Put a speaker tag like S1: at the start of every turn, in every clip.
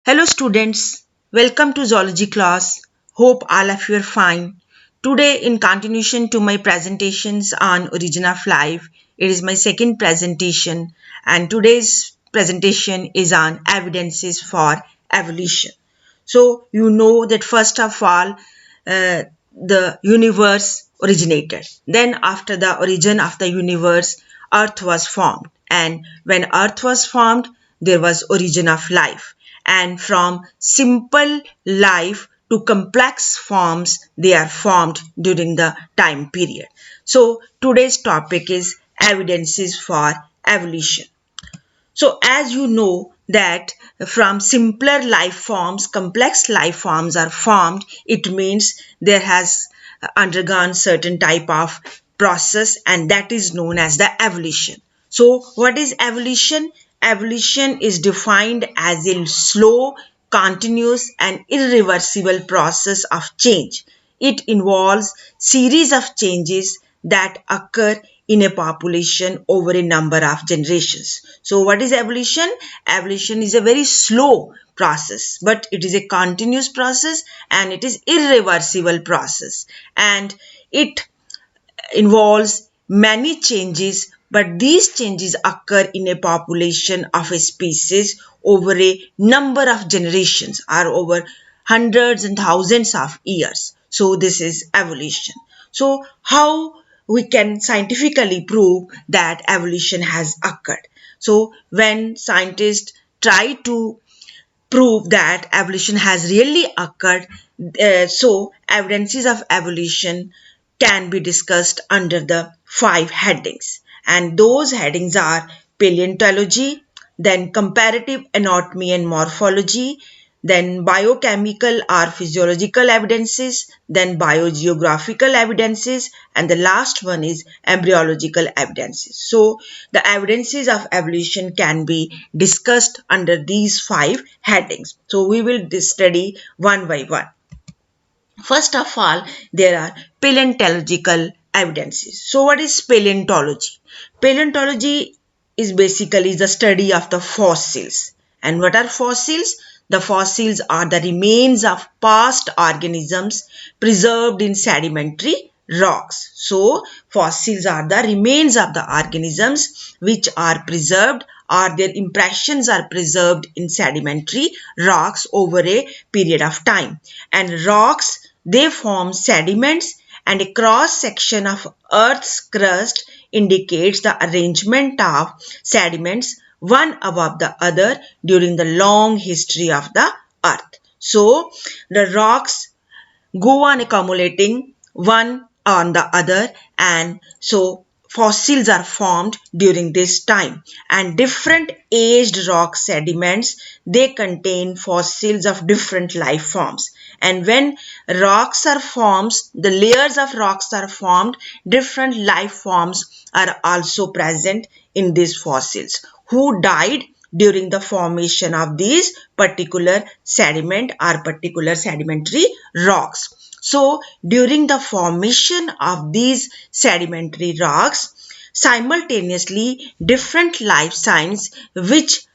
S1: Hello students, welcome to zoology class. Hope all of you are fine. Today in continuation to my presentations on origin of life, it is my second presentation and today's presentation is on evidences for evolution. So you know that first of all the universe originated. Then after the origin of the universe, earth was formed, and when earth was formed there was origin of life, and from simple life to complex forms they are formed during the time period. So today's topic is evidences for evolution. So as you know that from simpler life forms, complex life forms are formed, it means there has undergone certain type of process, and that is known as the evolution. So what is evolution? Evolution is defined as a slow, continuous and irreversible process of change. It involves series of changes that occur in a population over a number of generations. So what is evolution? Evolution is a very slow process, but it is a continuous process and it is irreversible process, and it involves many changes, but these changes occur in a population of a species over a number of generations or over hundreds and thousands of years. So this is evolution. So how we can scientifically prove that evolution has occurred? So when scientists try to prove that evolution has really occurred, so evidences of evolution can be discussed under the 5 headings, and those headings are paleontology, then comparative anatomy and morphology, then biochemical or physiological evidences, then biogeographical evidences, and the last one is embryological evidences. So the evidences of evolution can be discussed under these 5 headings. So we will study one by one. First of all, there are paleontological evidences. So what is paleontology? Paleontology is basically the study of the fossils. And what are fossils? The fossils are the remains of past organisms preserved in sedimentary rocks. So fossils are the remains of the organisms which are preserved, or their impressions are preserved in sedimentary rocks over a period of time. And rocks, they form sediments, and a cross section of Earth's crust indicates the arrangement of sediments one above the other during the long history of the Earth. So the rocks go on accumulating one on the other, and so fossils are formed during this time, and different aged rock sediments, they contain fossils of different life forms. And when rocks are formed, the layers of rocks are formed, different life forms are also present in these fossils who died during the formation of these particular sediment or particular sedimentary rocks. So during the formation of these sedimentary rocks, simultaneously different life signs which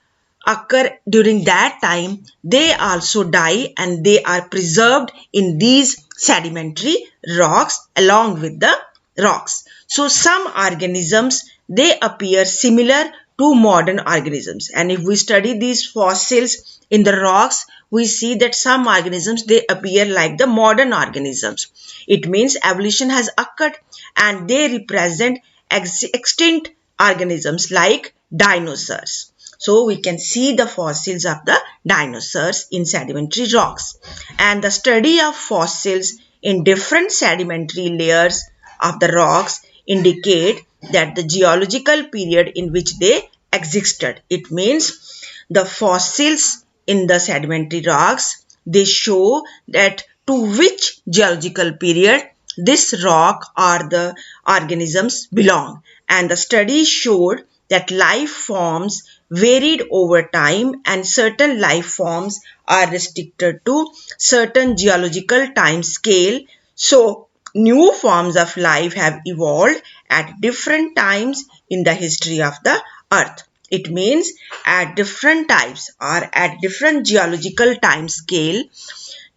S1: occur during that time, they also die and they are preserved in these sedimentary rocks along with the rocks. So some organisms, they appear similar to modern organisms, and if we study these fossils in the rocks, we see that some organisms, they appear like the modern organisms. It means evolution has occurred and they represent extinct organisms like dinosaurs. So we can see the fossils of the dinosaurs in sedimentary rocks, and the study of fossils in different sedimentary layers of the rocks indicate that the geological period in which they existed. It means the fossils in the sedimentary rocks, they show that to which geological period this rock or the organisms belong. And the study showed that life forms varied over time, and certain life forms are restricted to certain geological time scale. So new forms of life have evolved at different times in the history of the earth. It means at different types or at different geological time scale,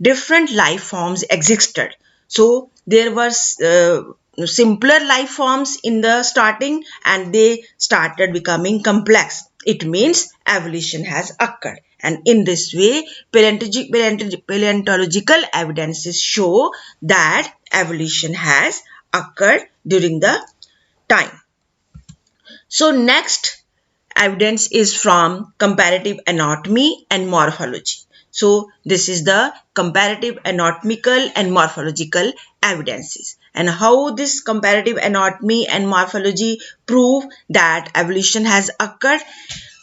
S1: different life forms existed. So there was simpler life forms in the starting and they started becoming complex. It means evolution has occurred. And in this way, paleontological evidences show that evolution has occurred during the time. So next evidence is from comparative anatomy and morphology. So this is the comparative anatomical and morphological evidences, and how this comparative anatomy and morphology prove that evolution has occurred.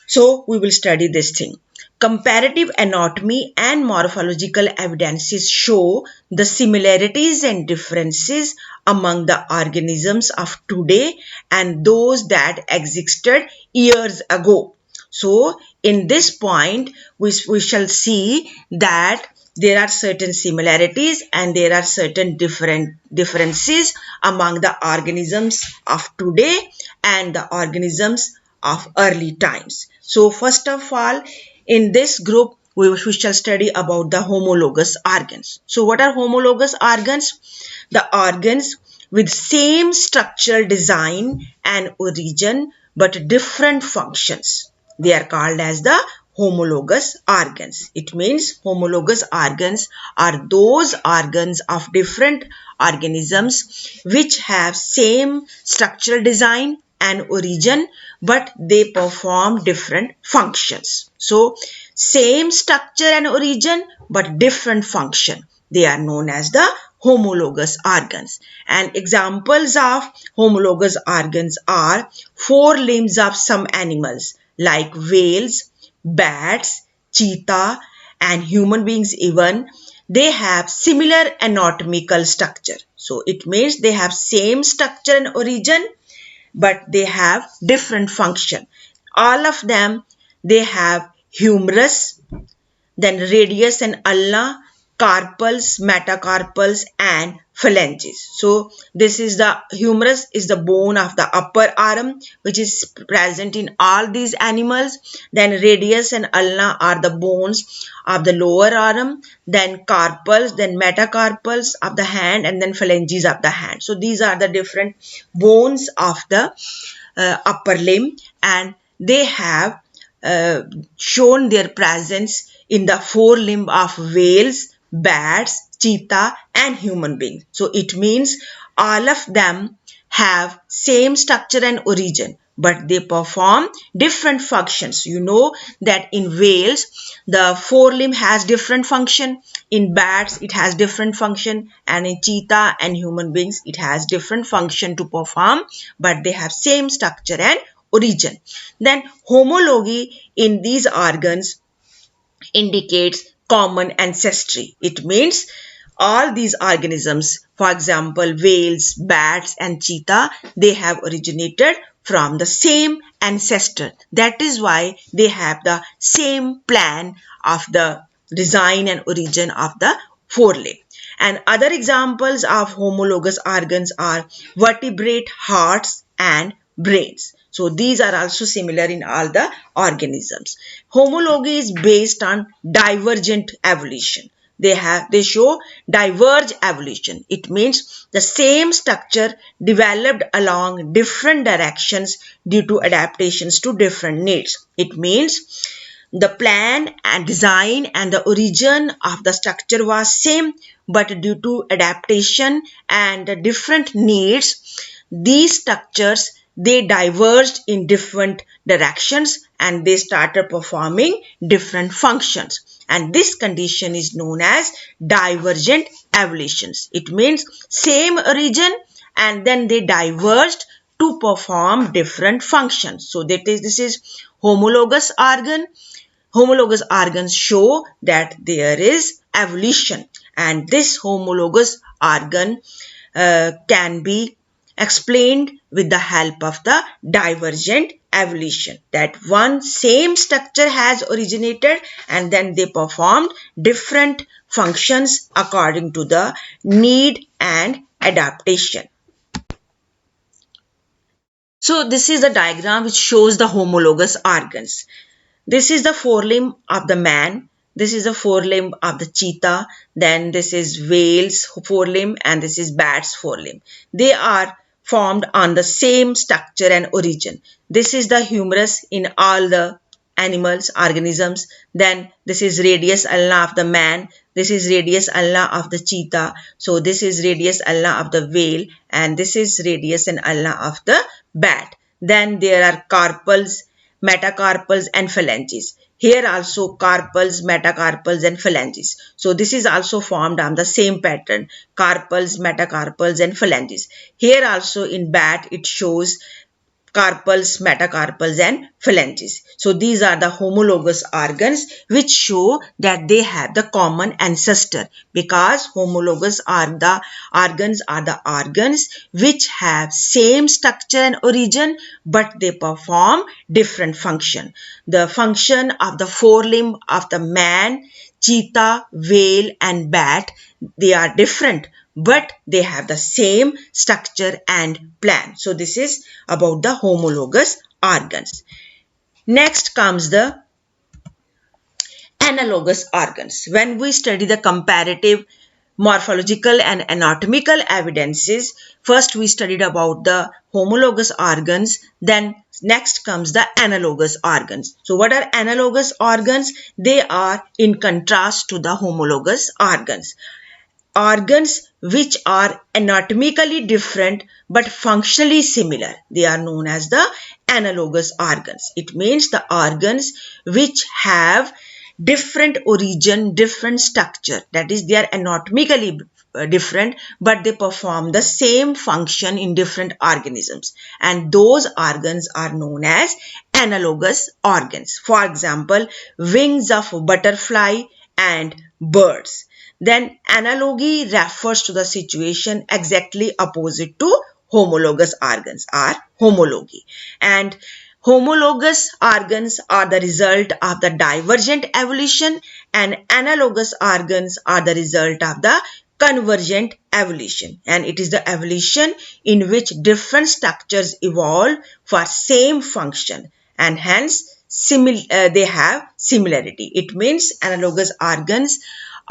S1: So we will study this thing. Comparative anatomy and morphological evidences show the similarities and differences among the organisms of today and those that existed years ago. So in this point, we shall see that there are certain similarities and there are certain differences among the organisms of today and the organisms of early times. So first of all, in this group, we shall study about the homologous organs. So what are homologous organs? The organs with same structural design and origin but different functions. They are called as the homologous organs. It means homologous organs are those organs of different organisms which have same structural design and origin but they perform different functions. So same structure and origin but different function. They are known as the homologous organs. And examples of homologous organs are forelimbs of some animals like whales, bats, cheetah and human beings even. They have similar anatomical structure. So it means they have same structure and origin but they have different function. All of them, they have humerus, then radius and ulna, carpals, metacarpals and phalanges. So this is the humerus is the bone of the upper arm which is present in all these animals. Then radius and ulna are the bones of the lower arm. Then carpals, then metacarpals of the hand and then phalanges of the hand. So these are the different bones of the upper limb and they have shown their presence in the forelimb of whales, bats, cheetah and human beings. So it means all of them have same structure and origin but they perform different functions. You know that in whales the forelimb has different function, in bats it has different function and in cheetah and human beings it has different function to perform but they have same structure and origin. Then homology in these organs indicates common ancestry. It means all these organisms, for example, whales, bats and cheetah, they have originated from the same ancestor. That is why they have the same plan of the design and origin of the forelimb. And other examples of homologous organs are vertebrate hearts and brains. So these are also similar in all the organisms. Homology is based on divergent evolution. They show diverge evolution. It means the same structure developed along different directions due to adaptations to different needs. It means the plan and design and the origin of the structure was same, but due to adaptation and the different needs, these structures they diverged in different directions and they started performing different functions. And this condition is known as divergent evolutions. It means same origin and then they diverged to perform different functions. So this is homologous organ. Homologous organs show that there is evolution and this homologous organ can be explained with the help of the divergent evolution, that one same structure has originated and then they performed different functions according to the need and adaptation. So this is the diagram which shows the homologous organs. This is the forelimb of the man. This is the forelimb of the cheetah. Then this is whale's forelimb and this is bat's forelimb. They are formed on the same structure and origin. This is the humerus in all the animals, organisms. Then this is radius ulna of the man. This is radius ulna of the cheetah. So this is radius ulna of the whale and this is radius and ulna of the bat. Then there are carpals, metacarpals and phalanges. Here also carpals, metacarpals and phalanges. So this is also formed on the same pattern, carpals, metacarpals and phalanges. Here also in bat it shows carpals, metacarpals and phalanges. So these are the homologous organs which show that they have the common ancestor, because homologous organs are the organs which have same structure and origin but they perform different function. The function of the forelimb of the man, cheetah, whale and bat, they are different but they have the same structure and plan. So this is about the homologous organs. Next comes the analogous organs. When we study the comparative morphological and anatomical evidences, first we studied about the homologous organs, then next comes the analogous organs. So what are analogous organs? They are in contrast to the homologous organs. Organs which are anatomically different but functionally similar. They are known as the analogous organs. It means the organs which have different origin, different structure. That is, they are anatomically different but they perform the same function in different organisms. And those organs are known as analogous organs. For example, wings of butterfly and birds. Then analogy refers to the situation exactly opposite to homologous organs or homology. And homologous organs are the result of the divergent evolution and analogous organs are the result of the convergent evolution. And it is the evolution in which different structures evolve for same function and hence they have similarity. It means analogous organs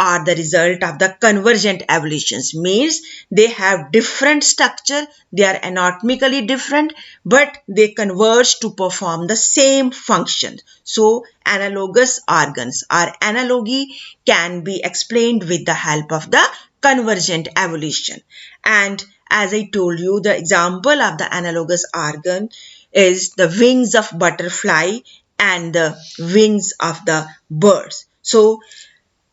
S1: are the result of the convergent evolutions, means they have different structure, they are anatomically different but they converge to perform the same function. So analogous organs or analogy can be explained with the help of the convergent evolution. And as I told you, the example of the analogous organ is the wings of butterfly and the wings of the birds. So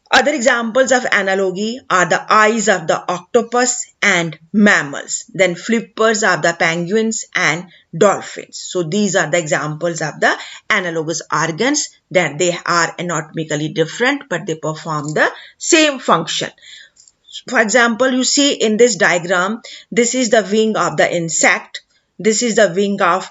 S1: other examples of analogy are the eyes of the octopus and mammals, then flippers of the penguins and dolphins. So these are the examples of the analogous organs, that they are anatomically different but they perform the same function. For example, you see in this diagram, this is the wing of the insect, this is the wing of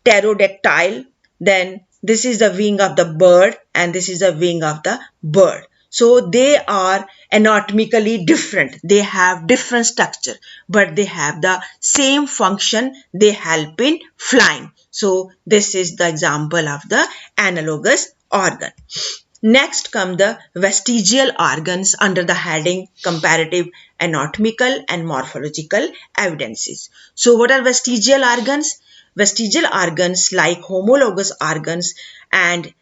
S1: pterodactyl, then this is the wing of the bird and this is the wing of the bird. So they are anatomically different. They have different structure, but they have the same function. They help in flying. So this is the example of the analogous organ. Next come the vestigial organs under the heading comparative anatomical and morphological evidences. So what are vestigial organs? Vestigial organs, like homologous organs and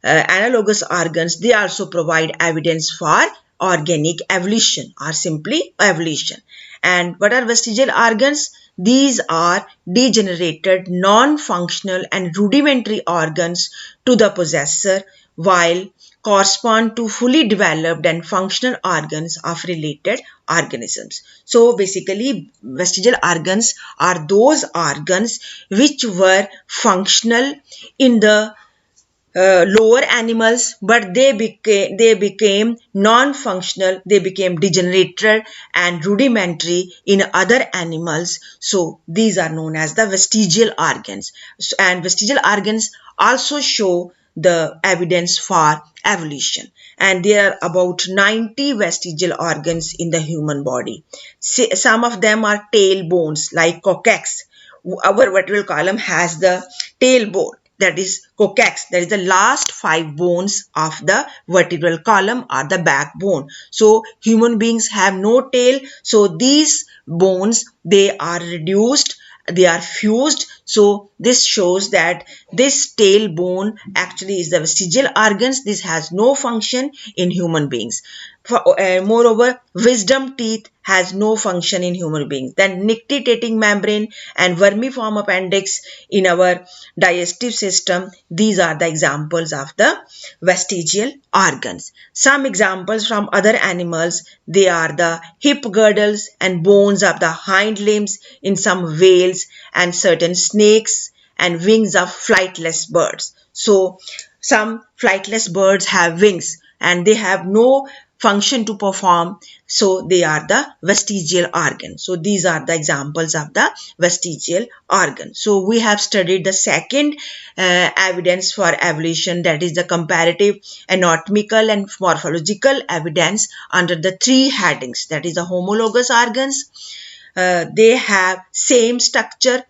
S1: analogous organs, they also provide evidence for organic evolution or simply evolution. And what are vestigial organs? These are degenerated, non-functional and rudimentary organs to the possessor, while correspond to fully developed and functional organs of related organisms. So basically, vestigial organs are those organs which were functional in the lower animals, but they became non-functional, they became degenerated and rudimentary in other animals. So these are known as the vestigial organs. And vestigial organs also show the evidence for evolution. And there are about 90 vestigial organs in the human body. Some of them are tail bones like coccyx, our vertebral column has the tailbone, that is coccix, that is the last 5 bones of the vertebral column or the backbone. So human beings have no tail, so these bones, they are reduced, they are fused. So this shows that this tailbone actually is the vestigial organs. This has no function in human beings. Moreover, wisdom teeth has no function in human beings. Then nictitating membrane and vermiform appendix in our digestive system, these are the examples of the vestigial organs. Some examples from other animals, they are the hip girdles and bones of the hind limbs in some whales and certain snakes, and wings of flightless birds. So some flightless birds have wings and they have no function to perform, so they are the vestigial organ. So these are the examples of the vestigial organ. So we have studied the second evidence for evolution, that is the comparative anatomical and morphological evidence, under the 3 headings, that is the homologous organs. They have same structure,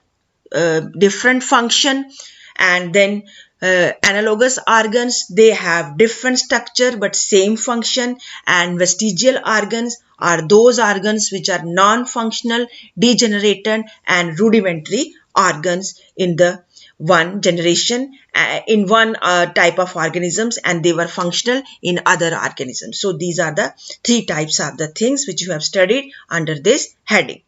S1: different function, and then analogous organs, they have different structure but same function, and vestigial organs are those organs which are non-functional, degenerated and rudimentary organs in the one generation, in one type of organisms, and they were functional in other organisms. So these are the 3 types of the things which you have studied under this heading.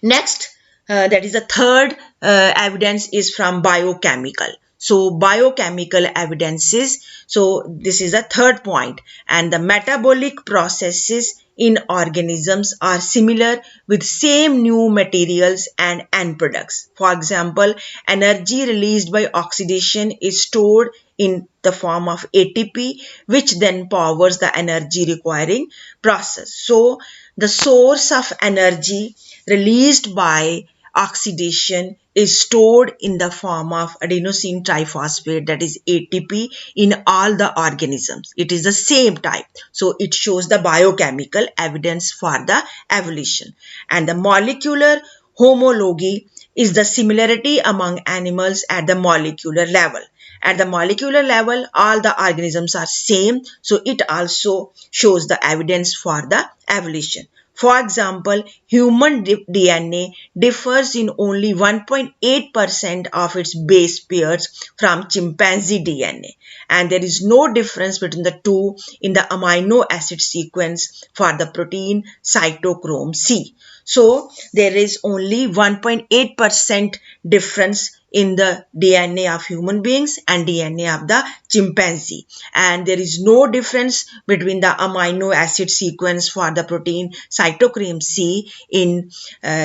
S1: Next, that is the third evidence is from biochemical. So biochemical evidences, so this is a third point, and the metabolic processes in organisms are similar with same new materials and end products. For example, energy released by oxidation is stored in the form of ATP, which then powers the energy requiring process. So the source of energy released by oxidation is stored in the form of adenosine triphosphate, that is ATP, in all the organisms. It is the same type. So it shows the biochemical evidence for the evolution. And the molecular homology is the similarity among animals at the molecular level. At the molecular level, all the organisms are same. So it also shows the evidence for the evolution. For example, human DNA differs in only 1.8% of its base pairs from chimpanzee DNA, and there is no difference between the two in the amino acid sequence for the protein cytochrome C. So there is only 1.8% difference in the DNA of human beings and DNA of the chimpanzee, and there is no difference between the amino acid sequence for the protein cytochrome C in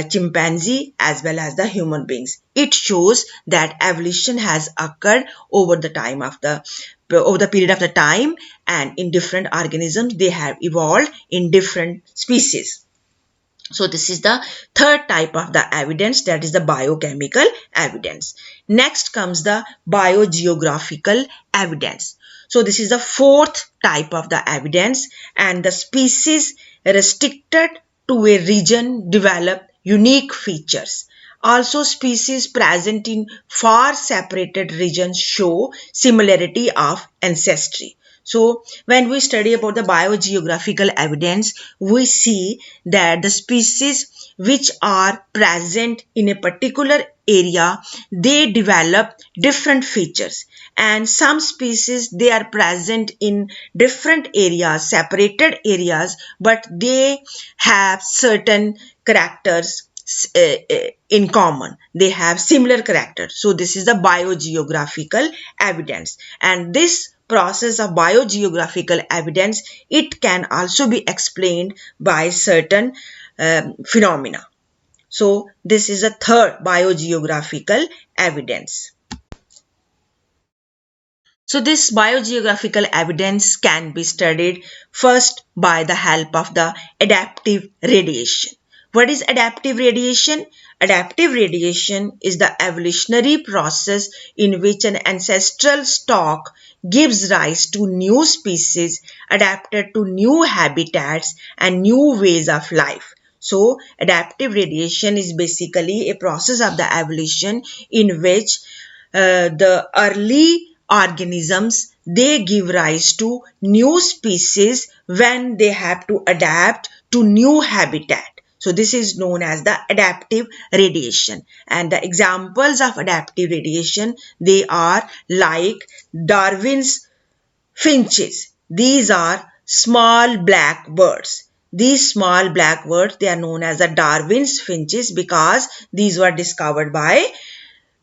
S1: chimpanzee as well as the human beings. It shows that evolution has occurred over the period of the time, and in different organisms they have evolved in different species. So this is the third type of the evidence, that is the biochemical evidence. Next comes the biogeographical evidence. So this is the fourth type of the evidence, and the species restricted to a region develop unique features. Also, species present in far separated regions show similarity of ancestry. So when we study about the biogeographical evidence, we see that the species which are present in a particular area, they develop different features, and some species, they are present in different areas, separated areas, but they have certain characters in common. They have similar characters. So this is the biogeographical evidence, and this process of biogeographical evidence, it can also be explained by certain phenomena. So this is a third biogeographical evidence. So this biogeographical evidence can be studied first by the help of the adaptive radiation. What is adaptive radiation? Adaptive radiation is the evolutionary process in which an ancestral stock gives rise to new species adapted to new habitats and new ways of life. So adaptive radiation is basically a process of the evolution in which the early organisms, they give rise to new species when they have to adapt to new habitat. So this is known as the adaptive radiation. And the examples of adaptive radiation, they are like Darwin's finches. These are small black birds. These small black birds, they are known as the Darwin's finches because these were discovered by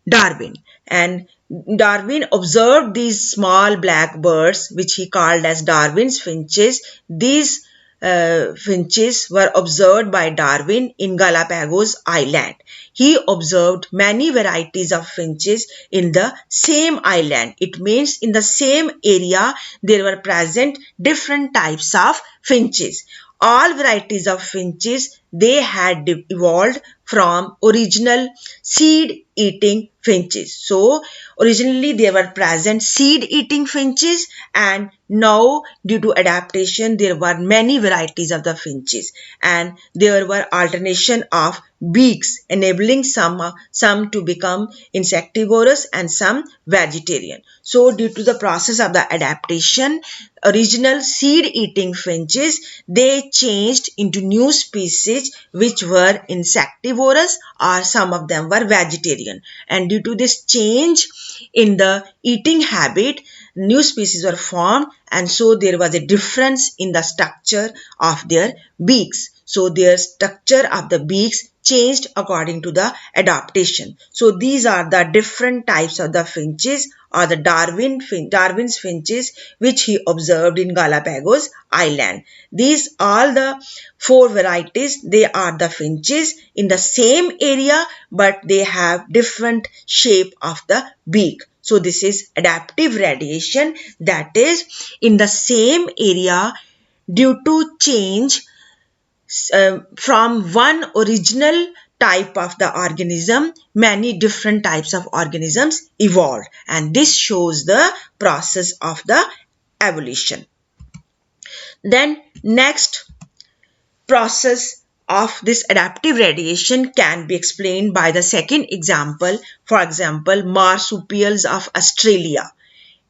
S1: Darwin. And Darwin observed these small black birds, which he called as Darwin's finches. These finches were observed by Darwin in Galapagos Island. He observed many varieties of finches in the same island. It means in the same area there were present different types of finches. All varieties of finches, they had evolved from original seed-eating finches. So originally there were present seed-eating finches, and now due to adaptation there were many varieties of the finches, and there were alternation of beaks, enabling some to become insectivorous and some vegetarian. So due to the process of the adaptation, original seed-eating finches, they changed into new species which were insectivorous, or some of them were vegetarian. And due to this change in the eating habit, new species were formed, and so there was a difference in the structure of their beaks. So their structure of the beaks changed according to the adaptation. So these are the different types of the finches, or the Darwin's finches, which he observed in Galapagos Island. These all the four varieties, they are the finches in the same area, but they have different shape of the beak. So this is adaptive radiation, that is in the same area due to change from one original type of the organism, many different types of organisms evolved, and this shows the process of the evolution. Then next process of this adaptive radiation can be explained by the second example. For example, marsupials of Australia.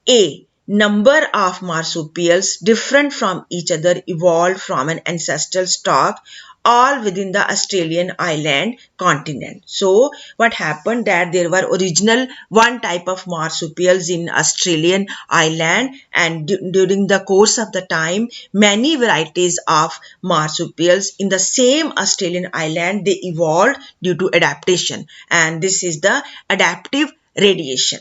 S1: A number of marsupials different from each other evolved from an ancestral stock all within the Australian island continent. So what happened that there were original one type of marsupials in Australian island, and during the course of the time many varieties of marsupials in the same Australian island, they evolved due to adaptation, and this is the adaptive radiation.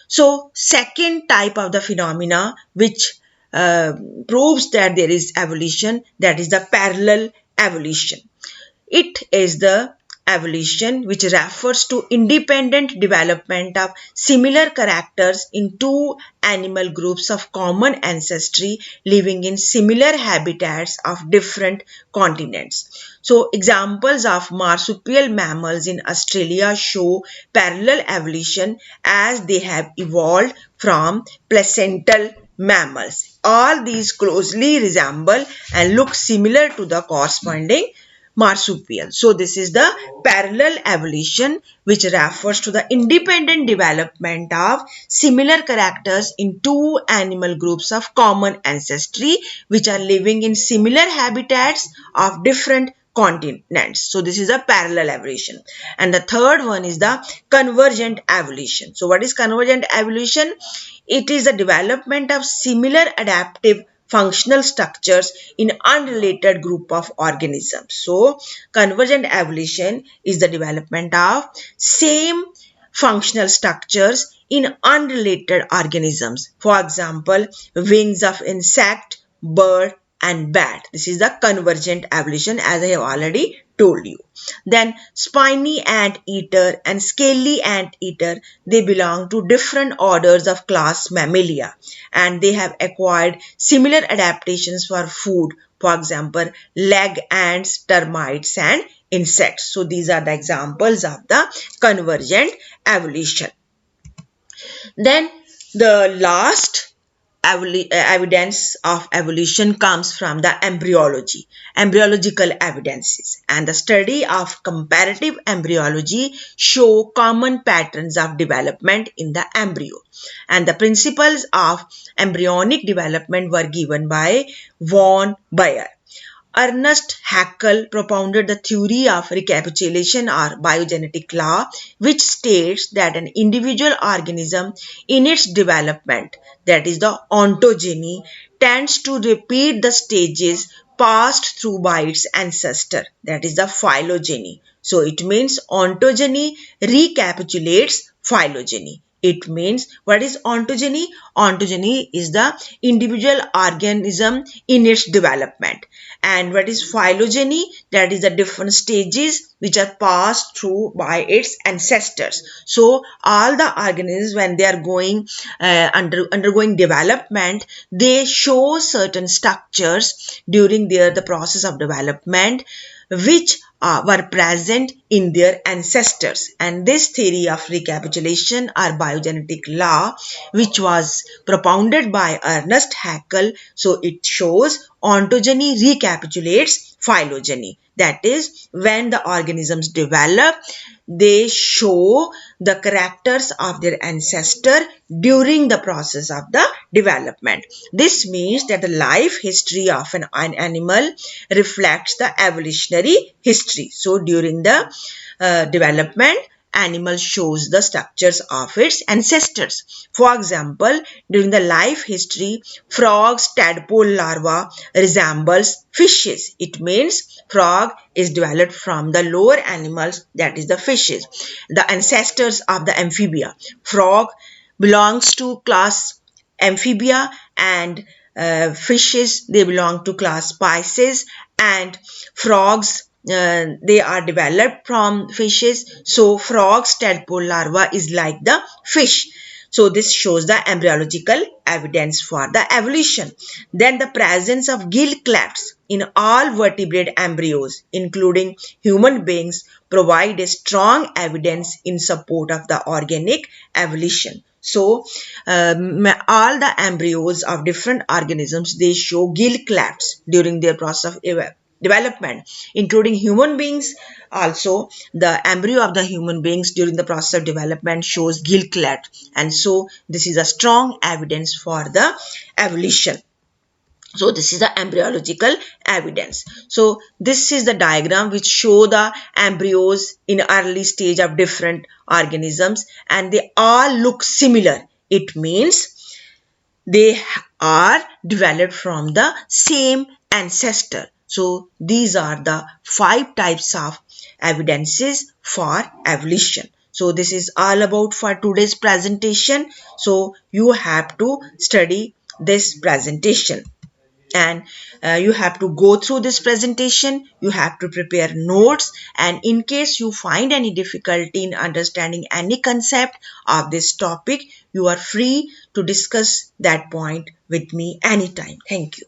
S1: So second type of the phenomena which proves that there is evolution, that is the parallel evolution. It is the evolution which refers to independent development of similar characters in two animal groups of common ancestry living in similar habitats of different continents. So examples of marsupial mammals in Australia show parallel evolution as they have evolved from placental mammals. All these closely resemble and look similar to the corresponding marsupial. So this is the parallel evolution which refers to the independent development of similar characters in two animal groups of common ancestry which are living in similar habitats of different continents. So this is a parallel evolution. And the third one is the convergent evolution. So what is convergent evolution? It is the development of similar adaptive functional structures in unrelated group of organisms. So convergent evolution is the development of same functional structures in unrelated organisms. For example, wings of insect, bird, and bat. This is the convergent evolution, as I have already told you. Then spiny anteater and scaly anteater, they belong to different orders of class Mammalia, and they have acquired similar adaptations for food. For example, leg ants, termites, and insects. So these are the examples of the convergent evolution. Then the last evidence of evolution comes from the embryological evidences, and the study of comparative embryology show common patterns of development in the embryo, and the principles of embryonic development were given by von Baer. Ernest Haeckel propounded the theory of recapitulation or biogenetic law, which states that an individual organism in its development, that is the ontogeny, tends to repeat the stages passed through by its ancestor, that is the phylogeny. So it means ontogeny recapitulates phylogeny. It means, what is ontogeny? Ontogeny is the individual organism in its development. And what is phylogeny? That is the different stages which are passed through by its ancestors. So all the organisms, when they are undergoing development, they show certain structures during the process of development which were present in their ancestors. And this theory of recapitulation or biogenetic law, which was propounded by Ernest Haeckel, so it shows ontogeny recapitulates phylogeny. That is, when the organisms develop, they show the characters of their ancestor during the process of the development. This means that the life history of an animal reflects the evolutionary history. So during the development, animal shows the structures of its ancestors. For example, during the life history, frogs tadpole larva resembles fishes. It means frog is developed from the lower animals, that is the fishes, the ancestors of the amphibia. Frog belongs to class amphibia, and fishes, they belong to class Pisces, and frogs, they are developed from fishes. So frogs tadpole larva is like the fish. So this shows the embryological evidence for the evolution. Then the presence of gill clefts in all vertebrate embryos, including human beings, provide a strong evidence in support of the organic evolution. So all the embryos of different organisms, they show gill clefts during their process of development, including human beings. Also, the embryo of the human beings during the process of development shows gill cleft, and so this is a strong evidence for the evolution. So this is the embryological evidence. So this is the diagram which show the embryos in early stage of different organisms, and they all look similar. It means they are developed from the same ancestor. So these are the 5 types of evidences for evolution. So this is all about for today's presentation. So you have to study this presentation, and you have to go through this presentation. You have to prepare notes, and in case you find any difficulty in understanding any concept of this topic, you are free to discuss that point with me anytime. Thank you.